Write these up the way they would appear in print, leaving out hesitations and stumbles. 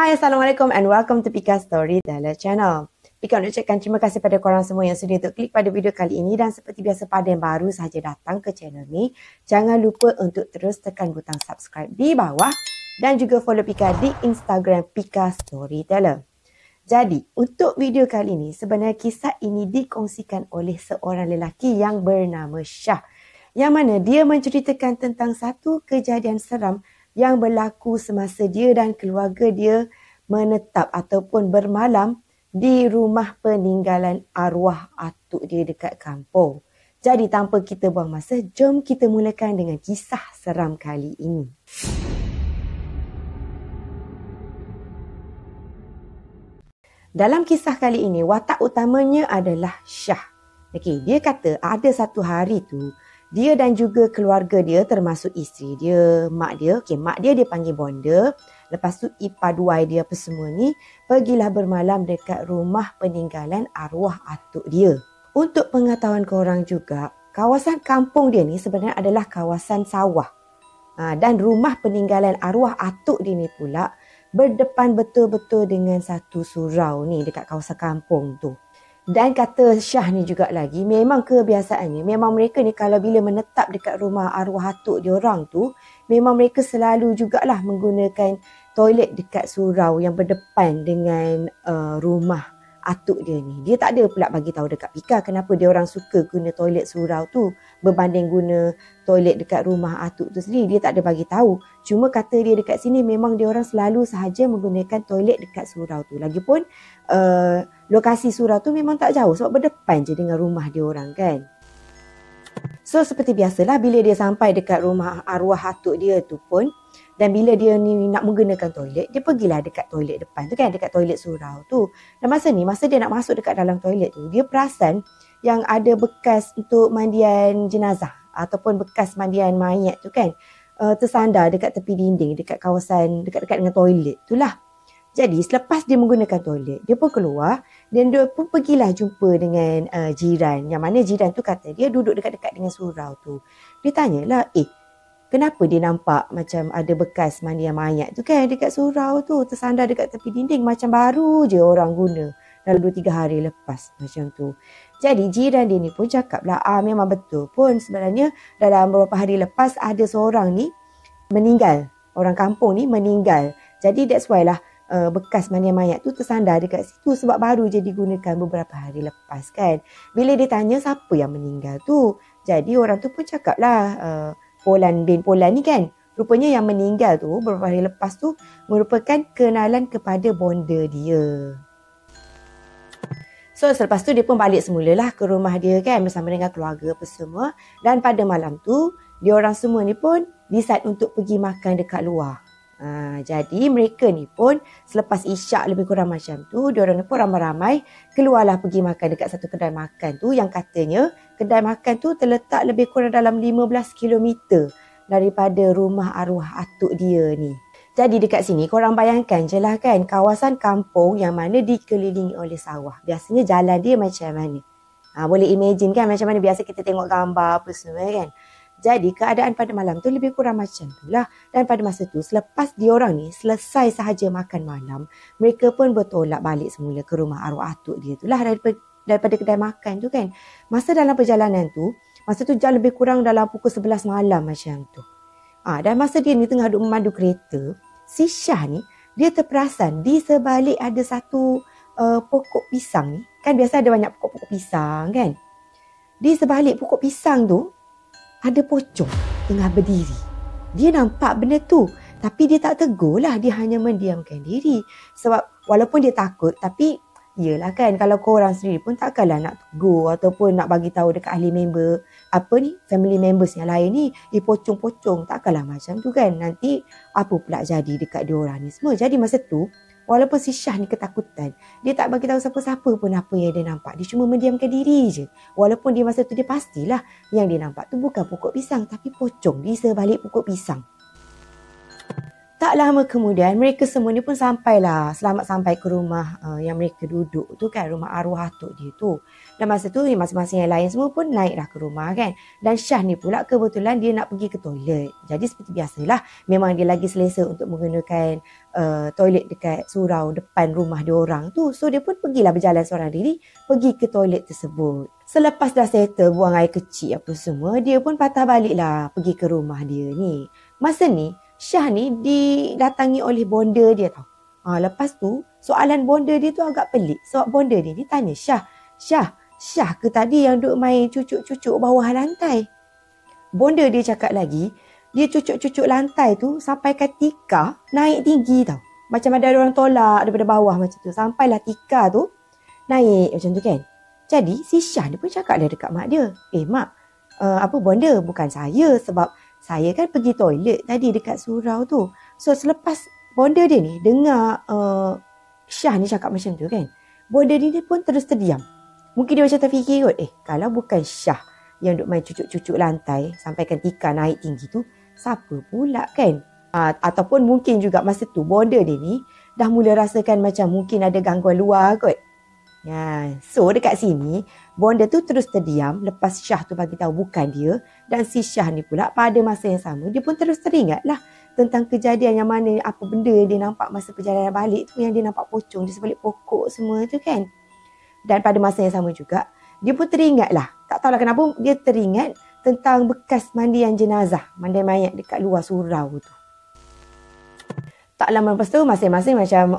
Hai, Assalamualaikum and welcome to Pika Storyteller Channel. Pika nak ucapkan terima kasih pada korang semua yang sudi untuk klik pada video kali ini, dan seperti biasa pada yang baru sahaja datang ke channel ni, jangan lupa untuk terus tekan butang subscribe di bawah dan juga follow Pika di Instagram Pika Storyteller. Jadi, untuk video kali ini, sebenarnya kisah ini dikongsikan oleh seorang lelaki yang bernama Syah, yang mana dia menceritakan tentang satu kejadian seram yang berlaku semasa dia dan keluarga dia menetap ataupun bermalam di rumah peninggalan arwah atuk dia dekat kampung. Jadi tanpa kita buang masa, jom kita mulakan dengan kisah seram kali ini. Dalam kisah kali ini, watak utamanya adalah Syah. Okey, dia kata ada satu hari tu, dia dan juga keluarga dia termasuk isteri dia, mak dia. Okey, mak dia panggil bonda. Lepas tu ipaduai dia apa semua ni pergilah bermalam dekat rumah peninggalan arwah atuk dia. Untuk pengetahuan korang juga, kawasan kampung dia ni sebenarnya adalah kawasan sawah. Dan rumah peninggalan arwah atuk dia ni pula berdepan betul-betul dengan satu surau ni dekat kawasan kampung tu. Dan kata Syah ni juga lagi, memang kebiasaannya, memang mereka ni kalau bila menetap dekat rumah arwah atuk diorang tu, memang mereka selalu jugalah menggunakan toilet dekat surau yang berdepan dengan rumah atuk dia ni. Dia tak ada pula bagi tahu dekat Pika kenapa diorang suka guna toilet surau tu berbanding guna toilet dekat rumah atuk tu sendiri. Dia tak ada bagi tahu. Cuma kata dia dekat sini memang diorang selalu sahaja menggunakan toilet dekat surau tu. Lagipun lokasi surau tu memang tak jauh sebab berdepan je dengan rumah diorang kan. So seperti biasalah bila dia sampai dekat rumah arwah atuk dia tu pun, dan bila dia ni nak menggunakan toilet, dia pergilah dekat toilet depan tu kan, dekat toilet surau tu. Dan masa dia nak masuk dekat dalam toilet tu, dia perasan yang ada bekas untuk mandian jenazah ataupun bekas mandian mayat tu kan, tersandar dekat tepi dinding, dekat kawasan, dekat-dekat dengan toilet tu lah. Jadi selepas dia menggunakan toilet, dia pun keluar dan dia pun pergilah jumpa dengan jiran. Yang mana jiran tu kata dia duduk dekat-dekat dengan surau tu. Dia tanyalah, kenapa dia nampak macam ada bekas mandian mayat tu kan dekat surau tu, tersandar dekat tepi dinding macam baru je orang guna dalam 2-3 hari lepas macam tu. Jadi jiran dia ni pun cakap lah, memang betul pun sebenarnya dalam beberapa hari lepas ada seorang ni meninggal. Orang kampung ni meninggal. Jadi that's why lah bekas mandian mayat tu tersandar dekat situ sebab baru je digunakan beberapa hari lepas kan. Bila dia tanya siapa yang meninggal tu, jadi orang tu pun cakap lah, Polan bin Polan ni kan. Rupanya yang meninggal tu beberapa hari lepas tu merupakan kenalan kepada bonda dia. So selepas tu dia pun balik semulalah ke rumah dia kan bersama dengan keluarga apa semua. Dan pada malam tu diorang semua ni pun decide untuk pergi makan dekat luar. Jadi mereka ni pun selepas isyak lebih kurang macam tu, diorang ni pun ramai-ramai keluarlah pergi makan dekat satu kedai makan tu, yang katanya kedai makan tu terletak lebih kurang dalam 15 km daripada rumah arwah atuk dia ni. Jadi dekat sini korang bayangkan je lah kan, kawasan kampung yang mana dikelilingi oleh sawah. Biasanya jalan dia macam mana? Boleh imagine kan macam mana biasa kita tengok gambar apa semua kan. Jadi keadaan pada malam tu lebih kurang macam tu lah. Dan pada masa tu selepas diorang ni selesai sahaja makan malam, mereka pun bertolak balik semula ke rumah arwah atuk dia tu lah daripada kedai makan tu kan. Masa dalam perjalanan tu, masa tu jam lebih kurang dalam pukul 11 malam macam tu. Dan masa dia ni tengah duduk memandu kereta, si Syah ni dia terperasan di sebalik ada satu pokok pisang ni. Kan biasa ada banyak pokok-pokok pisang kan. Di sebalik pokok pisang tu ada pocong tengah berdiri. Dia nampak benda tu, tapi dia tak tegur lah. Dia hanya mendiamkan diri. Sebab walaupun dia takut, tapi yelah kan, kalau korang sendiri pun takkanlah nak tegur ataupun nak bagi tahu dekat ahli member, family members yang lain ni, pocong-pocong, takkanlah macam tu kan. Nanti apa pula jadi dekat diorang ni semua. Jadi masa tu, walaupun si Syah ni ketakutan, dia tak bagi tahu siapa-siapa pun apa yang dia nampak. Dia cuma mendiamkan diri je. Walaupun dia masa tu dia pastilah yang dia nampak tu bukan pokok pisang, tapi pocong di sebalik pokok pisang. Tak lama kemudian mereka semua ni pun sampailah, selamat sampai ke rumah yang mereka duduk tu kan, rumah arwah atuk dia tu. Dan masa tu masing-masing yang lain semua pun naiklah ke rumah kan. Dan Syah ni pula kebetulan dia nak pergi ke toilet. Jadi seperti biasalah, memang dia lagi selesa untuk menggunakan toilet dekat surau depan rumah dia orang tu. So dia pun pergilah berjalan seorang diri pergi ke toilet tersebut. Selepas dah settle buang air kecil apa semua, dia pun patah baliklah pergi ke rumah dia ni. Masa ni Syah ni didatangi oleh bonda dia tau. Lepas tu soalan bonda dia tu agak pelik. Sebab bonda dia ni tanya Syah ke tadi yang duk main cucuk-cucuk bawah lantai? Bonda dia cakap lagi, dia cucuk-cucuk lantai tu sampai ke tika naik tinggi tau. Macam ada orang tolak daripada bawah macam tu. Sampailah tika tu naik macam tu kan. Jadi si Syah ni pun cakap dia dekat mak dia. Mak, bonda, bukan saya sebab saya kan pergi toilet tadi dekat surau tu. So selepas bonda dia ni dengar Syah ni cakap macam tu kan, bonda dia pun terus terdiam. Mungkin dia macam terfikir kot, kalau bukan Syah yang duk main cucuk-cucuk lantai sampaikan tika naik tinggi tu, siapa pula kan? Ataupun mungkin juga masa tu bonda dia ni dah mula rasakan macam mungkin ada gangguan luar kot. So dekat sini bonda tu terus terdiam lepas Syah tu bagi tahu bukan dia. Dan si Syah ni pula pada masa yang sama dia pun terus teringat lah tentang kejadian yang mana apa benda yang dia nampak masa perjalanan balik tu, yang dia nampak pocong di sebalik pokok semua tu kan. Dan pada masa yang sama juga dia pun teringat lah, tak tahulah kenapa dia teringat tentang bekas mandian jenazah, mandian mayat dekat luar surau tu. Tak lama lepas tu masing-masing macam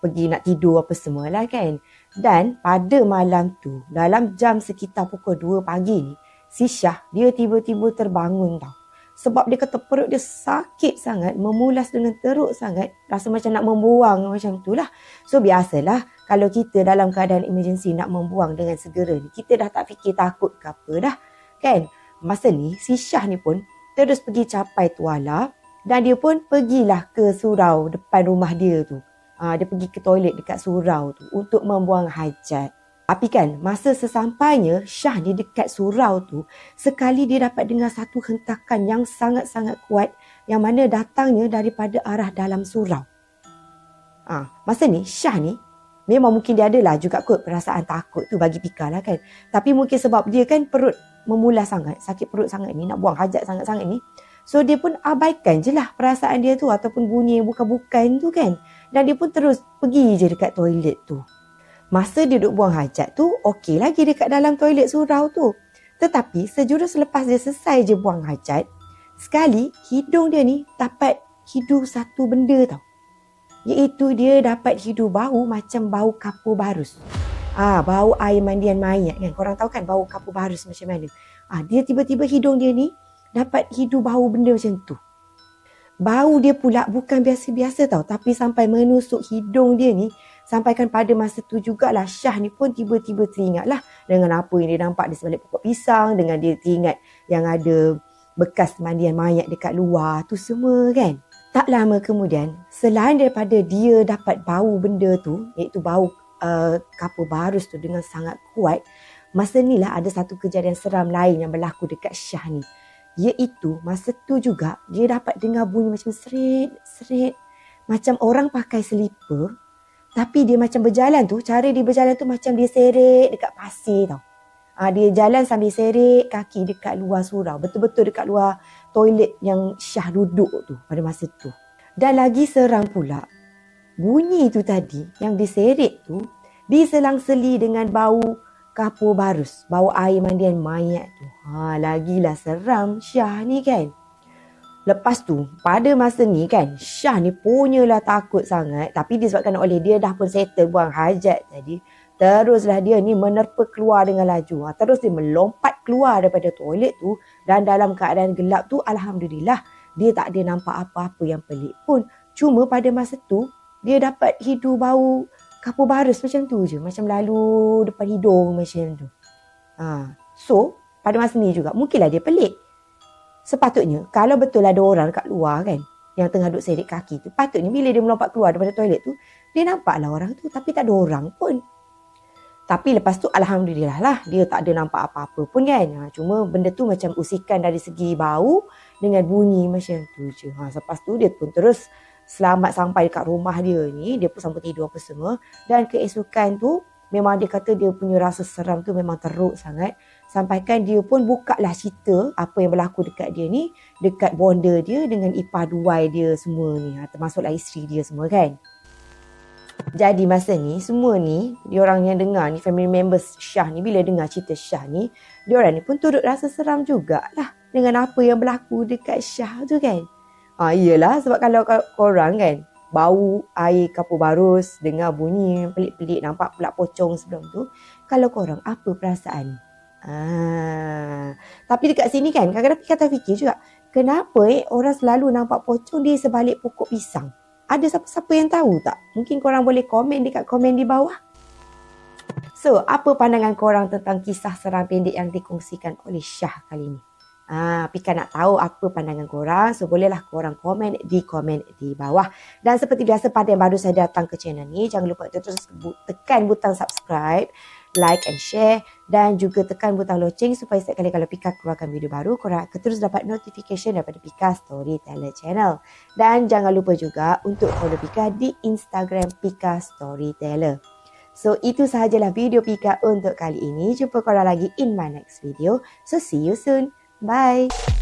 pergi nak tidur apa semualah kan. Dan pada malam tu, dalam jam sekitar pukul 2 pagi ni, si Syah dia tiba-tiba terbangun tau. Sebab dia kata perut dia sakit sangat, memulas dengan teruk sangat, rasa macam nak membuang macam tu lah. So biasalah kalau kita dalam keadaan emergency nak membuang dengan segera ni, kita dah tak fikir takut ke apa dah kan. Masa ni si Syah ni pun terus pergi capai tuala dan dia pun pergilah ke surau depan rumah dia tu. Dia pergi ke toilet dekat surau tu untuk membuang hajat. Tapi kan masa sesampainya Syah ni dekat surau tu, sekali dia dapat dengar satu hentakan yang sangat-sangat kuat yang mana datangnya daripada arah dalam surau. Masa ni Syah ni memang mungkin dia adalah juga kot perasaan takut tu bagi Pika lah kan. Tapi mungkin sebab dia kan perut memulas sangat, sakit perut sangat ni, nak buang hajat sangat-sangat ni. So dia pun abaikan je lah perasaan dia tu ataupun bunyi yang bukan-bukan tu kan. Dan dia pun terus pergi je dekat toilet tu. Masa dia duduk buang hajat tu, okey lagi dekat dalam toilet surau tu. Tetapi sejurus selepas dia selesai je buang hajat, sekali hidung dia ni dapat hidu satu benda tau. Iaitu dia dapat hidu bau macam bau kapur barus. Bau air mandian mayat kan. Korang tahu kan bau kapur barus macam mana? Dia tiba-tiba hidung dia ni dapat hidu bau benda macam tu. Bau dia pula bukan biasa-biasa tau, tapi sampai menusuk hidung dia ni. Sampaikan pada masa tu jugalah Syah ni pun tiba-tiba teringat lah dengan apa yang dia nampak di sebalik pokok pisang, dengan dia teringat yang ada bekas mandian mayat dekat luar tu semua kan. Tak lama kemudian, selain daripada dia dapat bau benda tu, iaitu bau kapur barus tu dengan sangat kuat, masa ni lah ada satu kejadian seram lain yang berlaku dekat Syah ni. Iaitu masa tu juga dia dapat dengar bunyi macam serit macam orang pakai selipar, tapi dia macam berjalan tu, cara dia berjalan tu macam dia seret dekat pasir tau. Dia jalan sambil seret kaki dekat luar surau, betul-betul dekat luar toilet yang Syah duduk tu pada masa tu. Dan lagi seram pula, bunyi tu tadi yang diseret tu diselang-seli dengan bau kapur barus, bau air mandian mayat tu. Lagilah seram Syah ni kan. Lepas tu, pada masa ni kan, Syah ni punyalah takut sangat. Tapi disebabkan oleh dia dah pun settle buang hajat tadi, teruslah dia ni menerpa keluar dengan laju. Terus dia melompat keluar daripada toilet tu. Dan dalam keadaan gelap tu, Alhamdulillah, dia tak ada nampak apa-apa yang pelik pun. Cuma pada masa tu, dia dapat hidu bau kapur barus macam tu je. Macam lalu depan hidung macam tu. So, pada masa ni juga, mungkinlah dia pelik. Sepatutnya, kalau betul ada orang kat luar kan, yang tengah duduk seret kaki tu, patutnya bila dia melompat keluar daripada toilet tu, dia nampaklah orang tu, tapi tak ada orang pun. Tapi lepas tu, Alhamdulillah lah, dia tak ada nampak apa-apa pun kan. Cuma benda tu macam usikan dari segi bau dengan bunyi macam tu je. Lepas tu dia pun terus selamat sampai dekat rumah dia ni. Dia pun sambung tidur apa semua. Dan keesokan tu memang dia kata dia punya rasa seram tu memang teruk sangat. Sampaikan dia pun bukalah cerita apa yang berlaku dekat dia ni. Dekat bonda dia dengan ipar duai dia semua ni. Termasuklah isteri dia semua kan. Jadi masa ni, semua ni, diorang yang dengar ni, family members Syah ni, bila dengar cerita Syah ni, diorang ni pun turut rasa seram jugalah dengan apa yang berlaku dekat Syah tu kan. Iyalah, sebab kalau korang kan, bau air kapur barus, dengar bunyi pelik-pelik, nampak pula pocong sebelum tu, kalau korang apa perasaan? Tapi dekat sini kan, kadang-kadang kata fikir juga, kenapa orang selalu nampak pocong di sebalik pokok pisang? Ada siapa-siapa yang tahu tak? Mungkin korang boleh komen dekat komen di bawah. So, apa pandangan korang tentang kisah seram pendek yang dikongsikan oleh Syah kali ni? Pika nak tahu apa pandangan korang. So, bolehlah korang komen di bawah. Dan seperti biasa, pada yang baru saya datang ke channel ni, jangan lupa terus tekan butang subscribe, like and share, dan juga tekan butang loceng supaya setiap kali kalau Pika keluarkan video baru, korang akan terus dapat notification daripada Pika Storyteller Channel. Dan jangan lupa juga untuk follow Pika di Instagram Pika Storyteller. So, itu sahajalah video Pika untuk kali ini. Jumpa korang lagi in my next video. So, see you soon. Bye.